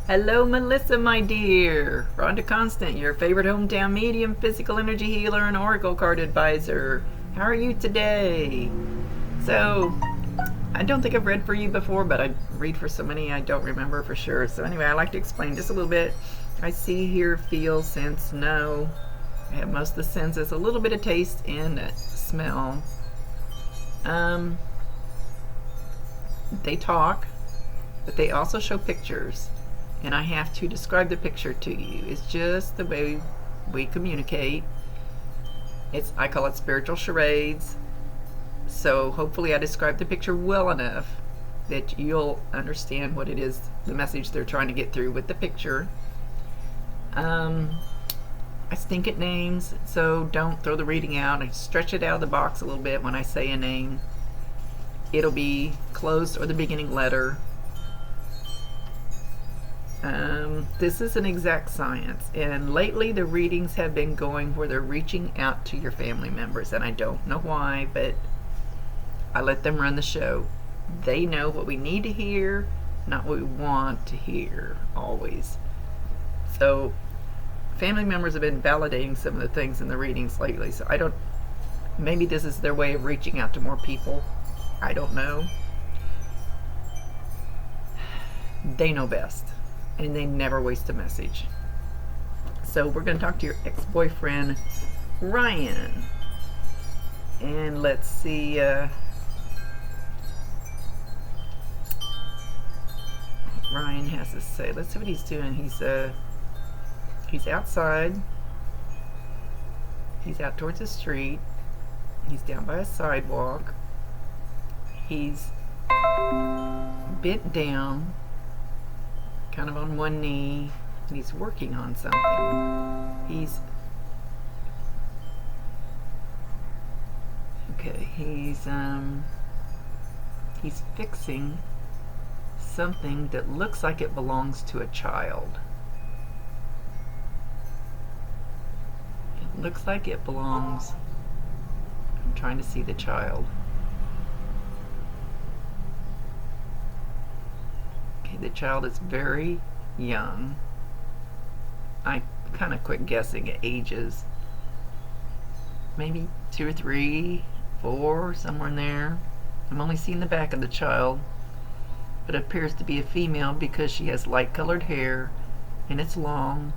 Hello, Melissa, my dear. Rhonda Constant, your favorite hometown medium, physical energy healer, and oracle card advisor. How are you today? So, I don't think I've read for you before, but I read for so many I don't remember for sure. So, anyway, I like to explain just a little bit. I see, hear, feel, sense, know. I have most of the senses, a little bit of taste and smell. They talk, but they also show pictures. And I have to describe the picture to you. It's just the way we communicate. I call it spiritual charades. So hopefully I describe the picture well enough that you'll understand what it is, the message they're trying to get through with the picture. I stink at names, so don't throw the reading out. I stretch it out of the box a little bit when I say a name. It'll be closed or the beginning letter. This is an exact science, and lately the readings have been going where they're reaching out to your family members, and I don't know why, but I let them run the show. They know what we need to hear, not what we want to hear, always. So family members have been validating some of the things in the readings lately, so maybe this is their way of reaching out to more people. I don't know. They know best, and they never waste a message. So we're going to talk to your ex-boyfriend, Ryan. And let's see, what Ryan has to say. Let's see what he's doing. He's outside. He's out towards the street. He's down by a sidewalk. He's bent down, kind of on one knee, and he's working on something. He's fixing something that looks like it belongs to a child. It looks like it belongs. I'm trying to see the child. The child is very young. I kind of quit guessing at ages. Maybe 2 or 3, 4, somewhere in there. I'm only seeing the back of the child, but it appears to be a female because she has light colored hair, and it's long,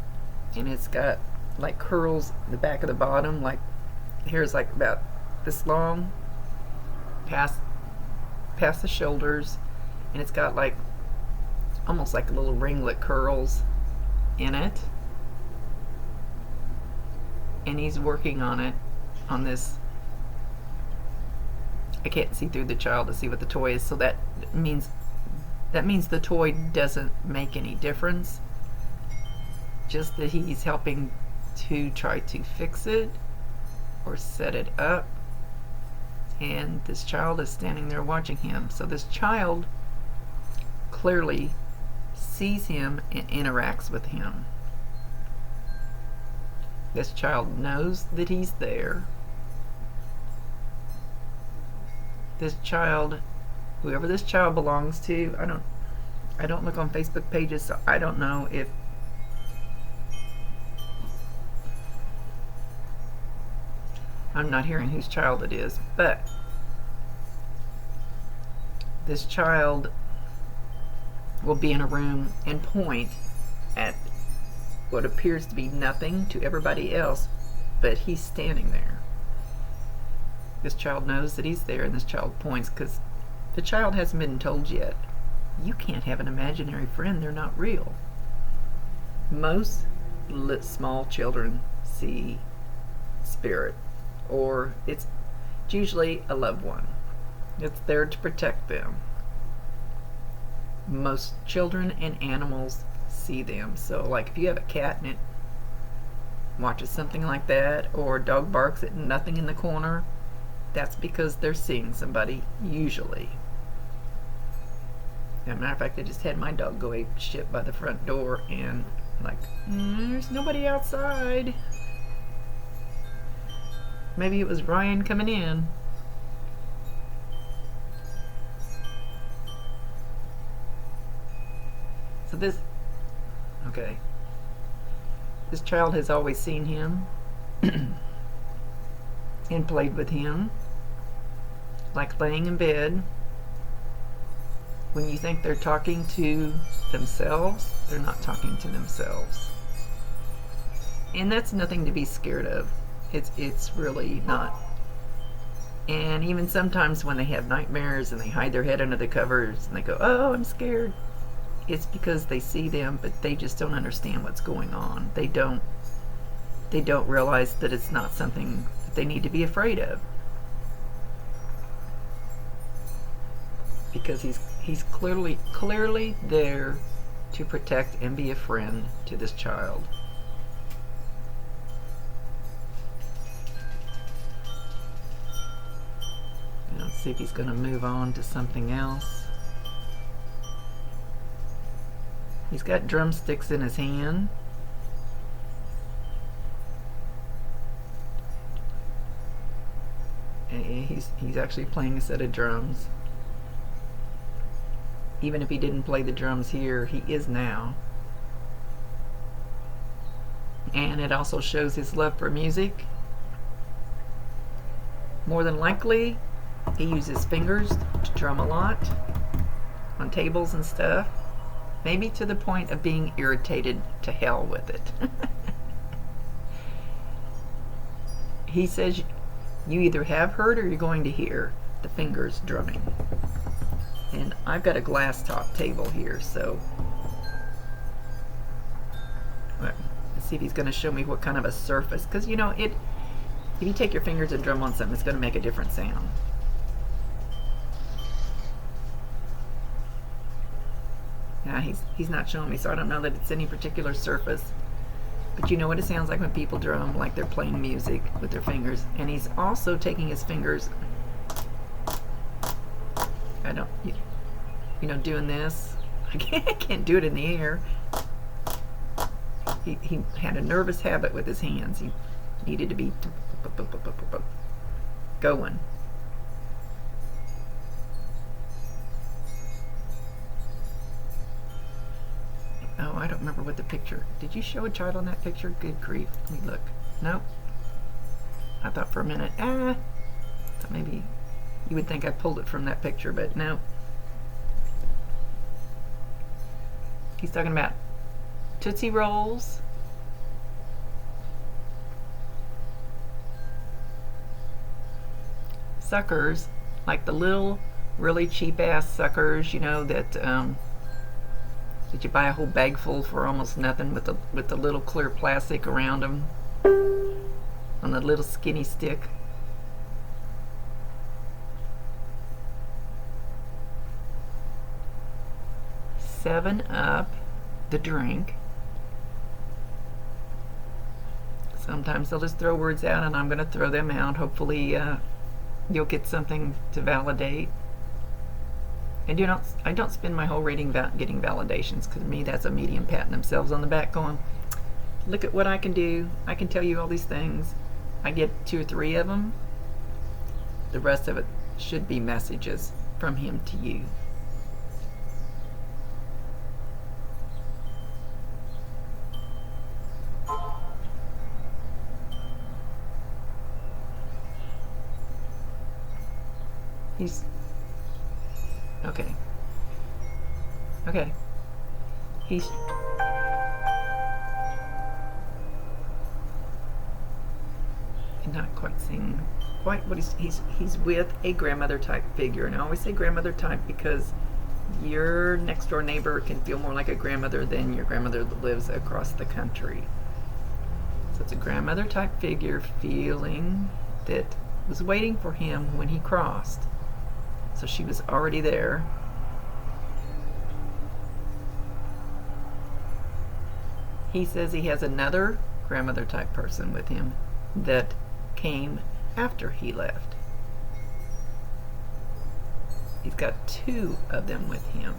and it's got like curls at the back of the bottom, like hair is like about this long, past the shoulders, and it's got like almost like little ringlet curls in it, and he's working on it, on this. I can't see through the child to see what the toy is, so that means the toy doesn't make any difference, just that he's helping to try to fix it or set it up, and this child is standing there watching him. So this child clearly sees him and interacts with him. This child knows that he's there. This child, whoever this child belongs to, I don't look on Facebook pages, so I don't know if I'm not hearing whose child it is, but this child will be in a room and point at what appears to be nothing to everybody else, but he's standing there. This child knows that he's there, and this child points because the child hasn't been told yet, you can't have an imaginary friend, they're not real. Most small children see spirit, or it's usually a loved one. It's there to protect them. Most children and animals see them. So like if you have a cat and it watches something like that, or a dog barks at nothing in the corner, that's because they're seeing somebody, usually. As a matter of fact, I just had my dog go ape shit by the front door, and like, there's nobody outside. Maybe it was Ryan coming in. So Okay. This child has always seen him and played with him, like laying in bed. When you think they're talking to themselves, they're not talking to themselves. And that's nothing to be scared of. It's really not. And even sometimes when they have nightmares and they hide their head under the covers and they go, "Oh, I'm scared," it's because they see them, but they just don't understand what's going on. They don't realize that it's not something that they need to be afraid of. Because he's clearly there to protect and be a friend to this child. Now, let's see if he's going to move on to something else. He's got drumsticks in his hand. And he's actually playing a set of drums. Even if he didn't play the drums here, he is now. And it also shows his love for music. More than likely, he uses fingers to drum a lot on tables and stuff. Maybe to the point of being irritated to hell with it. He says you either have heard or you're going to hear the fingers drumming. And I've got a glass top table here, so let's see if he's going to show me what kind of a surface, because you know, if you take your fingers and drum on something, it's going to make a different sound. Yeah, he's not showing me, so I don't know that it's any particular surface. But you know what it sounds like when people drum, like they're playing music with their fingers. And he's also taking his fingers, doing this. I can't do it in the air. He had a nervous habit with his hands. He needed to be going. Oh, I don't remember what the picture. Did you show a child on that picture? Good grief. Let me look. Nope. I thought for a minute, thought maybe you would think I pulled it from that picture, but no. He's talking about Tootsie Rolls. Suckers, like the little, really cheap ass suckers, that you buy a whole bag full for almost nothing with the little clear plastic around them on the little skinny stick. Seven Up, the drink. Sometimes they'll just throw words out and I'm going to throw them out. Hopefully you'll get something to validate. And I don't spend my whole reading getting validations, because to me that's a medium patting themselves on the back going, look at what I can do. I can tell you all these things. I get 2 or 3 of them. The rest of it should be messages from him to you. He's okay. He's not quite seeing quite what he's with a grandmother type figure, and I always say grandmother type because your next door neighbor can feel more like a grandmother than your grandmother that lives across the country. So it's a grandmother type figure feeling that was waiting for him when he crossed. So she was already there. He says he has another grandmother type person with him that came after he left. He's got 2 of them with him.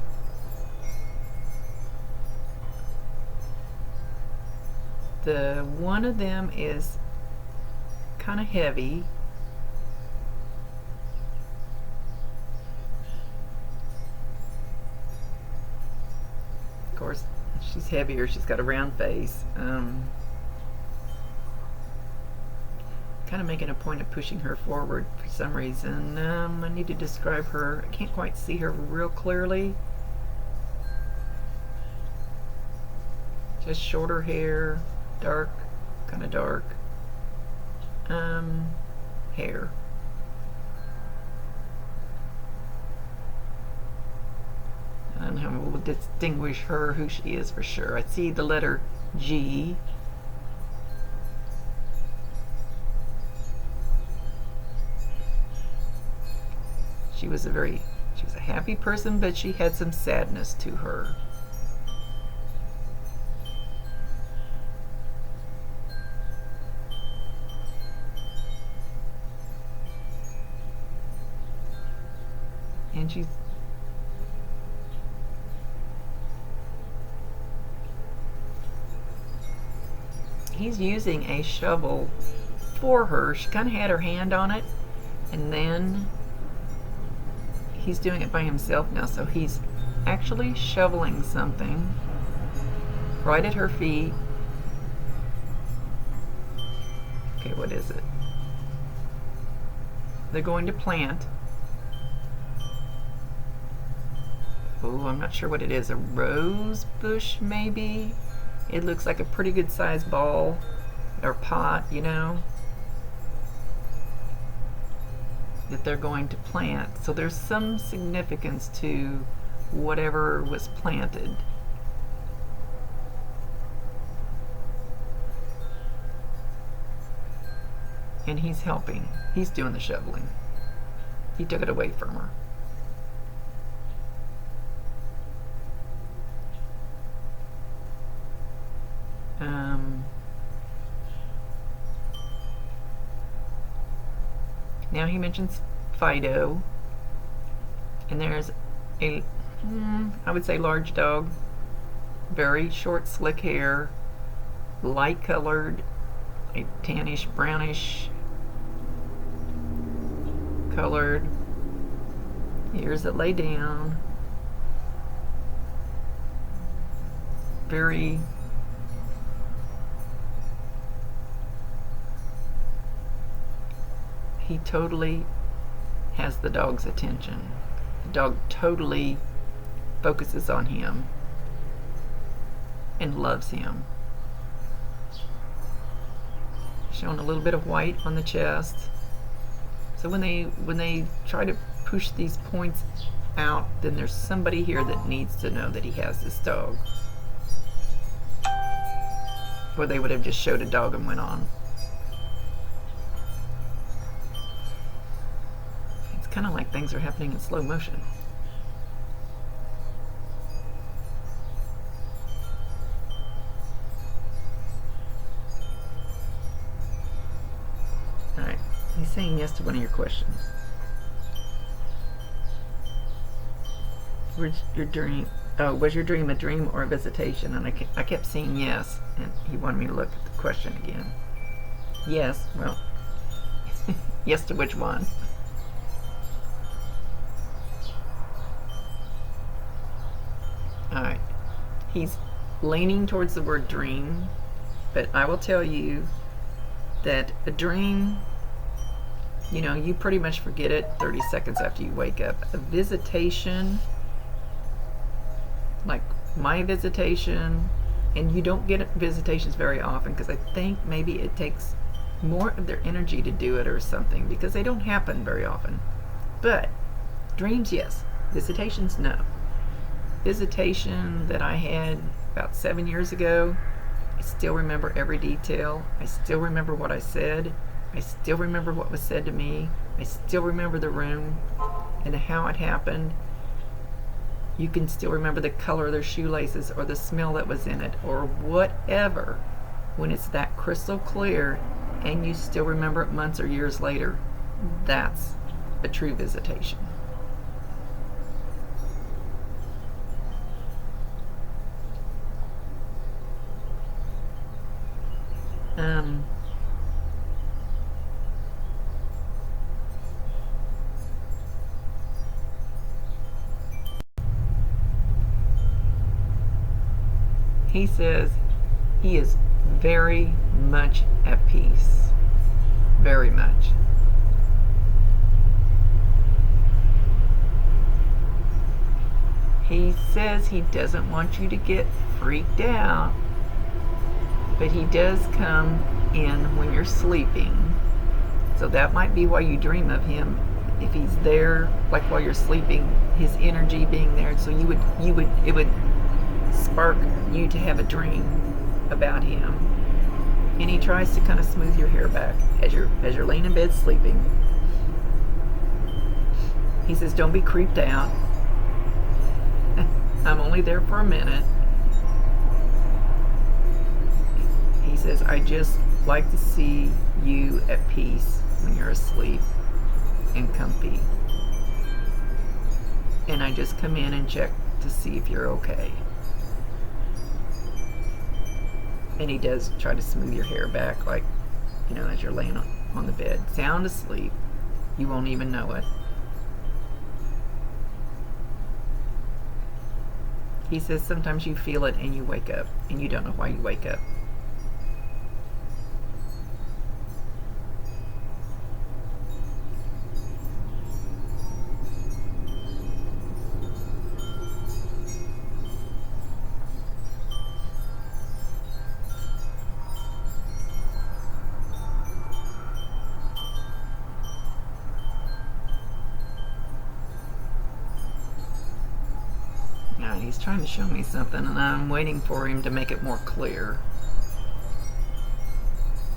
The one of them is kind of heavy. Of course, She's heavier. She's got a round face. Kind of making a point of pushing her forward for some reason. I need to describe her. I can't quite see her real clearly. Just shorter hair, dark, kind of dark hair. I don't know how we'll distinguish her, who she is for sure. I see the letter G. She was a happy person, but she had some sadness to her. And he's using a shovel for her. She kind of had her hand on it, and then he's doing it by himself now, so he's actually shoveling something right at her feet. Okay, what is it? They're going to plant. Oh, I'm not sure what it is. A rose bush, maybe? It looks like a pretty good sized ball or pot, you know, that they're going to plant. So there's some significance to whatever was planted. And he's helping. He's doing the shoveling. He took it away from her. Now he mentions Fido, and there's a, I would say large dog, very short slick hair, light colored, like tannish, brownish colored, ears that lay down, very he totally has the dog's attention. The dog totally focuses on him and loves him. Showing a little bit of white on the chest. So when they try to push these points out, then there's somebody here that needs to know that he has this dog. Or they would have just showed a dog and went on. Kind of like things are happening in slow motion. Alright, he's saying yes to one of your questions. Was your dream a dream or a visitation? And I kept saying yes, and he wanted me to look at the question again. Yes, well, yes to which one? Alright, he's leaning towards the word dream, but I will tell you that a dream, you know, you pretty much forget it 30 seconds after you wake up. A visitation, like my visitation, and you don't get visitations very often because I think maybe it takes more of their energy to do it or something, because they don't happen very often. But dreams, yes. Visitations, no. Visitation that I had about 7 years ago, I still remember every detail. I still remember what I said. I still remember what was said to me. I still remember the room and how it happened. You can still remember the color of their shoelaces or the smell that was in it or whatever. When it's that crystal clear and you still remember it months or years later, that's a true visitation. He says he is very much at peace. Very much. He says he doesn't want you to get freaked out, but he does come in when you're sleeping. So that might be why you dream of him. If he's there, like while you're sleeping, his energy being there, so it would spark you to have a dream about him. And he tries to kind of smooth your hair back as you're laying in bed sleeping. He says, don't be creeped out. I'm only there for a minute. He says, I just like to see you at peace when you're asleep and comfy. And I just come in and check to see if you're okay. And he does try to smooth your hair back, like, as you're laying on the bed, sound asleep. You won't even know it. He says sometimes you feel it and you wake up, and you don't know why you wake up. He's trying to show me something, and I'm waiting for him to make it more clear.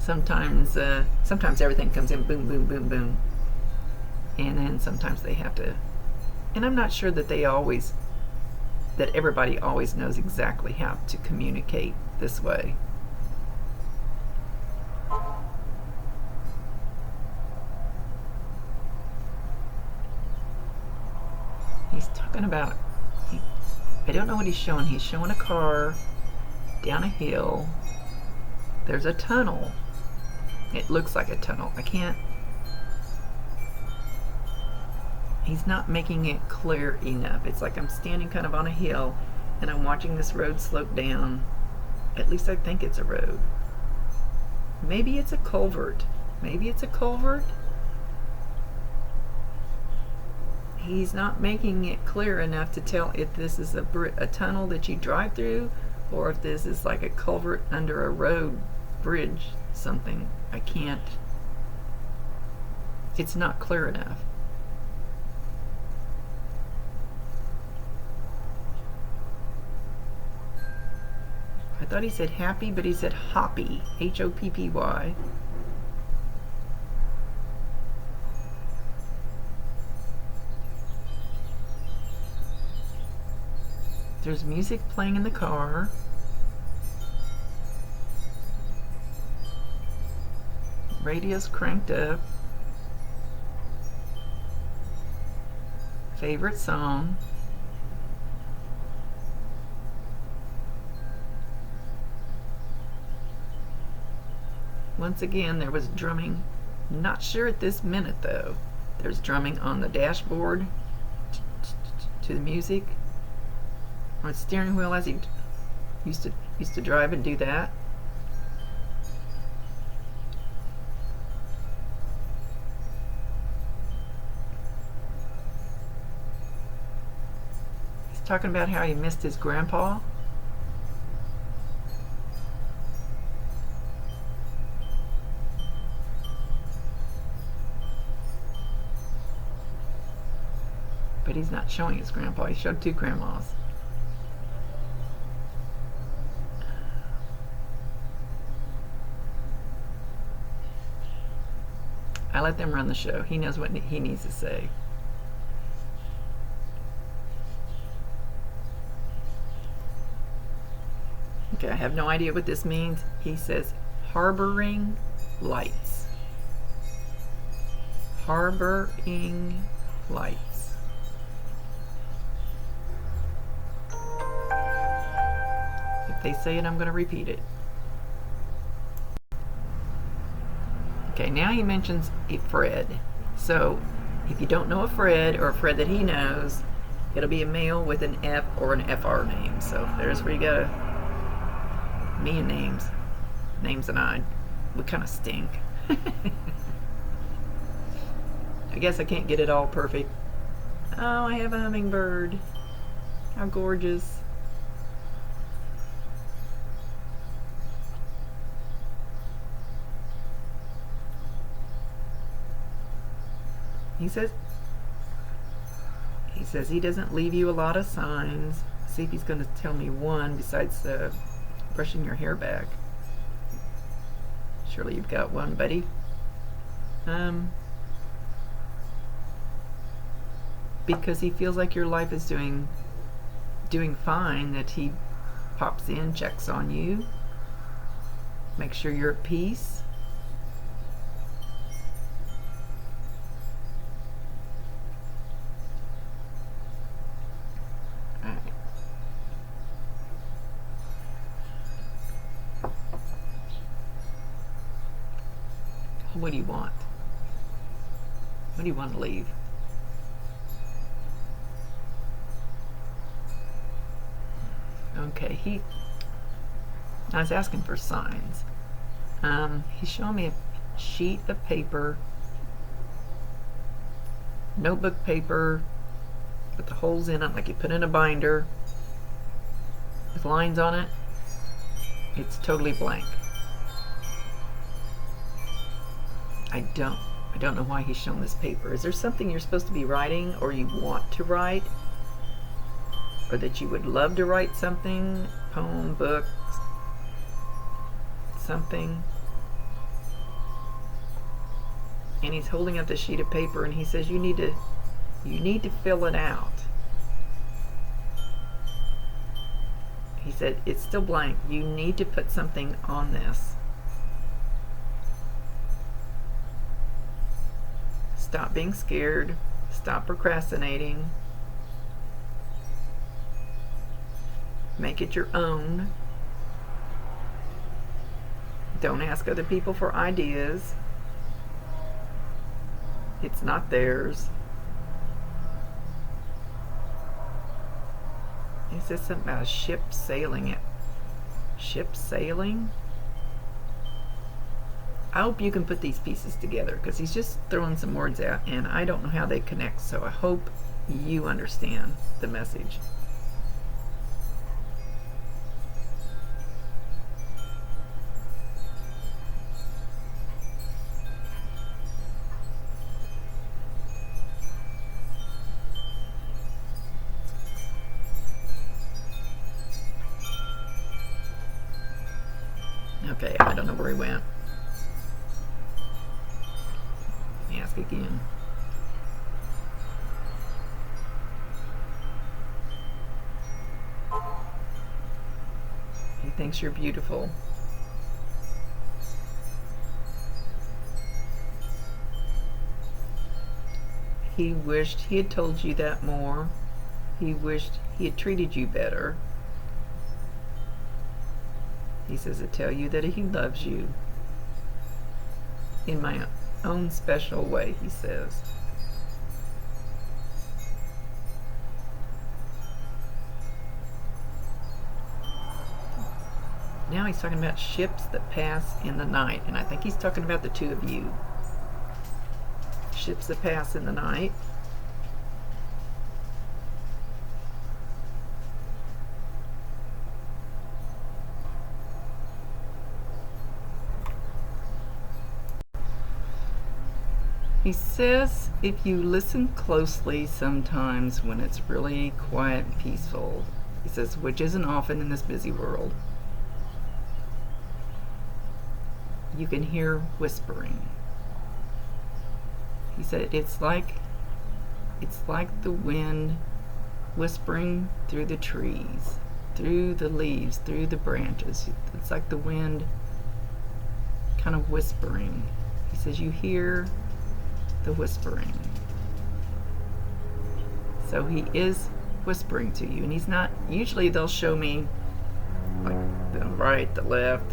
Sometimes everything comes in boom, boom, boom, boom, and then sometimes they have to. And I'm not sure that everybody always knows exactly how to communicate this way. He's talking about. I don't know what he's showing. He's showing a car down a hill. There's a tunnel. It looks like a tunnel. He's not making it clear enough. It's like I'm standing kind of on a hill and I'm watching this road slope down. At least I think it's a road. Maybe it's a culvert. He's not making it clear enough to tell if this is a tunnel that you drive through, or if this is like a culvert under a road, bridge, something. It's not clear enough. I thought he said happy, but he said hoppy, Hoppy. There's music playing in the car. Radio's cranked up. Favorite song. Once again, there was drumming. Not sure at this minute though. There's drumming on the dashboard to the music. On the steering wheel, as he used to drive and do that. He's talking about how he missed his grandpa. But he's not showing his grandpa. He showed two grandmas. I let them run the show. He knows what he needs to say. Okay, I have no idea what this means. He says harboring lights. Harboring lights. If they say it, I'm going to repeat it. Okay, now he mentions a Fred. So, if you don't know a Fred, or a Fred that he knows, it'll be a male with an F or an FR name. So, there's where you gotta Me and names. Names and I, we kind of stink. I guess I can't get it all perfect. Oh, I have a hummingbird. How gorgeous. He says he doesn't leave you a lot of signs. See if he's going to tell me one besides brushing your hair back. Surely you've got one, buddy. Because he feels like your life is doing fine, that he pops in, checks on you, makes sure you're at peace. What do you want? What do you want to leave? Okay, I was asking for signs. He's showing me a sheet of paper, notebook paper, with the holes in it like you put in a binder, with lines on it. It's totally blank. I don't know why he's shown this paper. Is there something you're supposed to be writing, or you want to write, or that you would love to write something? Poem, book, something. And he's holding up the sheet of paper and he says you need to fill it out. He said it's still blank. You need to put something on this. Stop being scared. Stop procrastinating. Make it your own. Don't ask other people for ideas. It's not theirs. He says something about a ship sailing it. Ship sailing? I hope you can put these pieces together, because he's just throwing some words out and I don't know how they connect, so I hope you understand the message. Okay, I don't know where he went. Let me ask again. He thinks you're beautiful. He wished he had told you that more. He wished he had treated you better. He says to tell you that he loves you in my own special way, he says. Now he's talking about ships that pass in the night, and I think he's talking about the two of you. Ships that pass in the night. He says if you listen closely sometimes when it's really quiet and peaceful, he says, which isn't often in this busy world, you can hear whispering. He said it's like the wind whispering through the trees, through the leaves, through the branches. It's like the wind kind of whispering. He says you hear the whispering. So he is whispering to you, and he's not, usually they'll show me like the right, the left,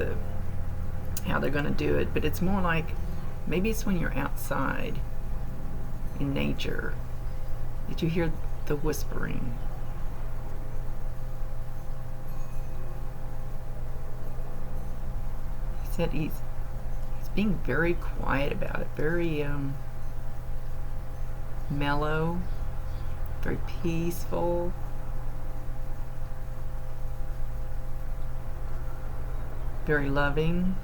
how they're going to do it, but it's more like maybe it's when you're outside in nature that you hear the whispering. said he's being very quiet about it, very mellow, very peaceful. Very loving.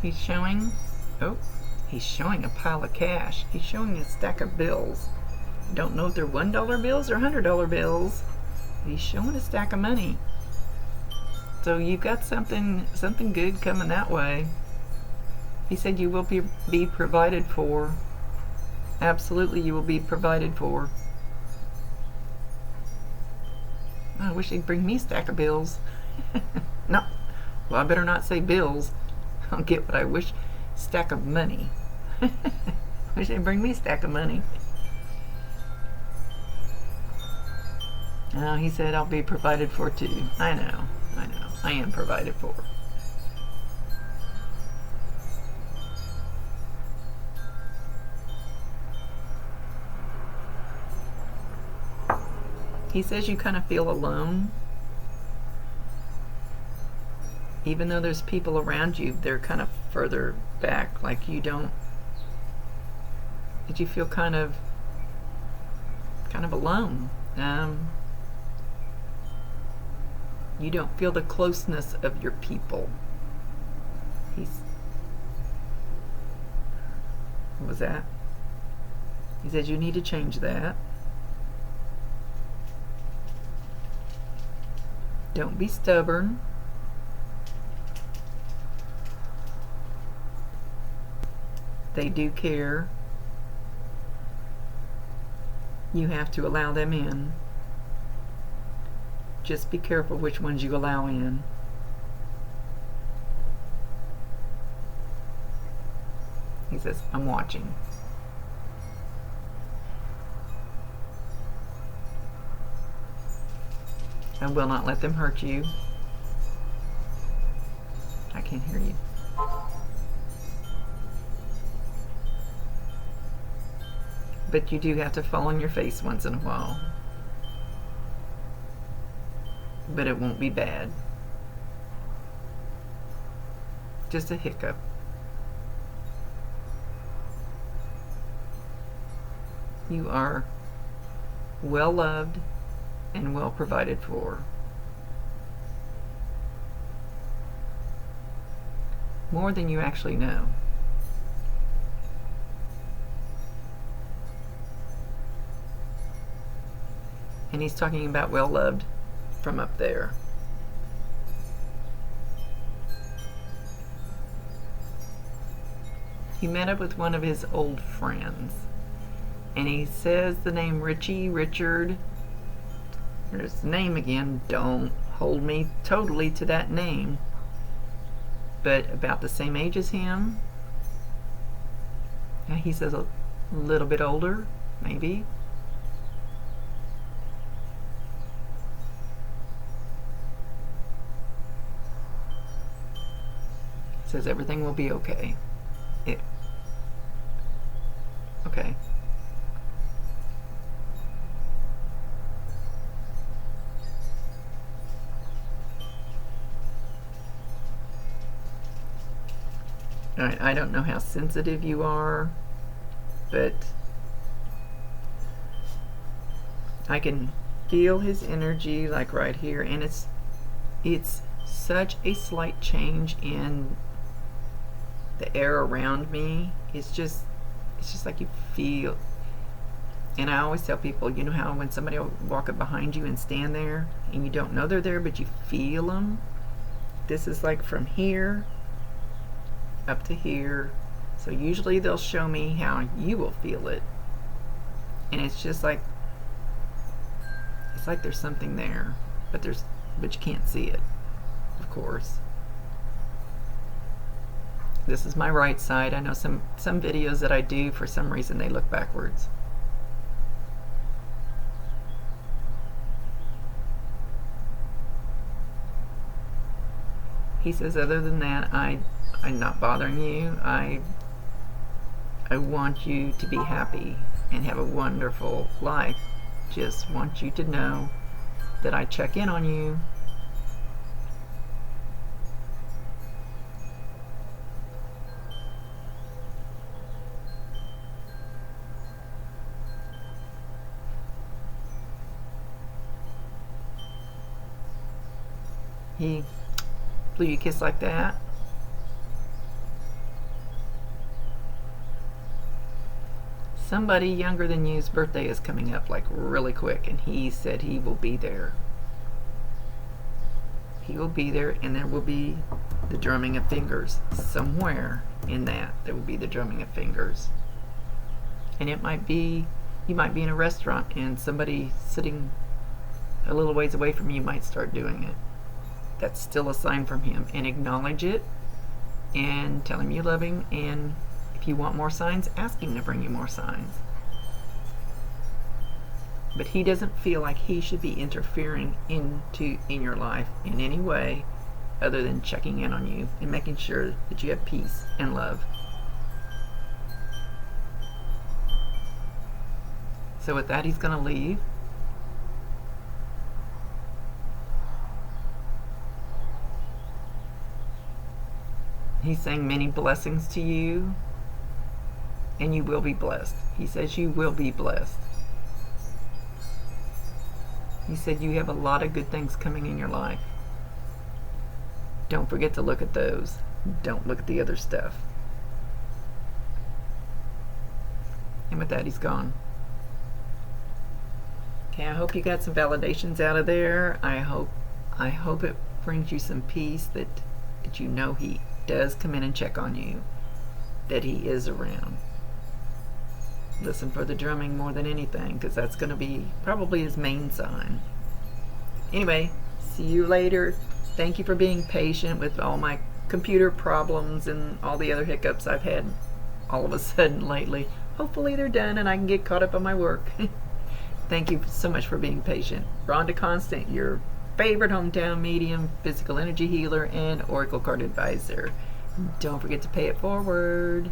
He's showing a pile of cash. He's showing a stack of bills. I don't know if they're $1 bills or $100 bills. He's showing a stack of money. So you've got something good coming that way. He said you will be provided for. Absolutely, you will be provided for. I wish he'd bring me a stack of bills. No, well, I better not say bills. I'll get what I wish. Stack of money. Wish they'd bring me a stack of money. He said I'll be provided for too. I know. I am provided for. He says you kind of feel alone. Even though there's people around you, they're kind of further back, like you don't. Did you feel kind of alone? You don't feel the closeness of your people. What was that? He says you need to change that. Don't be stubborn. They do care. You have to allow them in. Just be careful which ones you allow in. He says, I'm watching. I will not let them hurt you. I can't hear you. But you do have to fall on your face once in a while. But it won't be bad. Just a hiccup. You are well loved and well provided for. More than you actually know. And he's talking about well loved from up there. He met up with one of his old friends, and he says the name Richard. There's the name again. Don't hold me totally to that name, but about the same age as him. Yeah, he says a little bit older, maybe. Says everything will be okay. Okay. Alright, I don't know how sensitive you are, but I can feel his energy like right here, and it's such a slight change in the air around me. It's just like you feel. And I always tell people, you know how when somebody will walk up behind you and stand there and you don't know they're there, but you feel them? This is like from here up to here. So usually they'll show me how you will feel it, and it's just like there's something there, but you can't see it, of course. This is my right side. I know some videos that I do, for some reason they look backwards. He says, other than that, I'm not bothering you. I want you to be happy and have a wonderful life. just want you to know that I check in on you. He blew you a kiss like that. Somebody younger than you's birthday is coming up like really quick, and he said he will be there. He will be there, and there will be the drumming of fingers. Somewhere in that, there will be the drumming of fingers. And it might be, you might be in a restaurant and somebody sitting a little ways away from you might start doing it. That's still a sign from him, and acknowledge it and tell him you love him, and if you want more signs, ask him to bring you more signs. But he doesn't feel like he should be interfering in your life in any way other than checking in on you and making sure that you have peace and love. So with that, he's going to leave. He's saying many blessings to you, and you will be blessed. He says you will be blessed. He said you have a lot of good things coming in your life. Don't forget to look at those. Don't look at the other stuff. And with that, he's gone. Okay, I hope you got some validations out of there. I hope it brings you some peace that you know he does come in and check on you, that he is around. Listen for the drumming more than anything, because that's going to be probably his main sign. Anyway, see you later. Thank you for being patient with all my computer problems and all the other hiccups I've had all of a sudden lately. Hopefully they're done and I can get caught up on my work. Thank you so much for being patient. Rhonda Constant, your favorite hometown medium, physical energy healer, and oracle card advisor. Don't forget to pay it forward.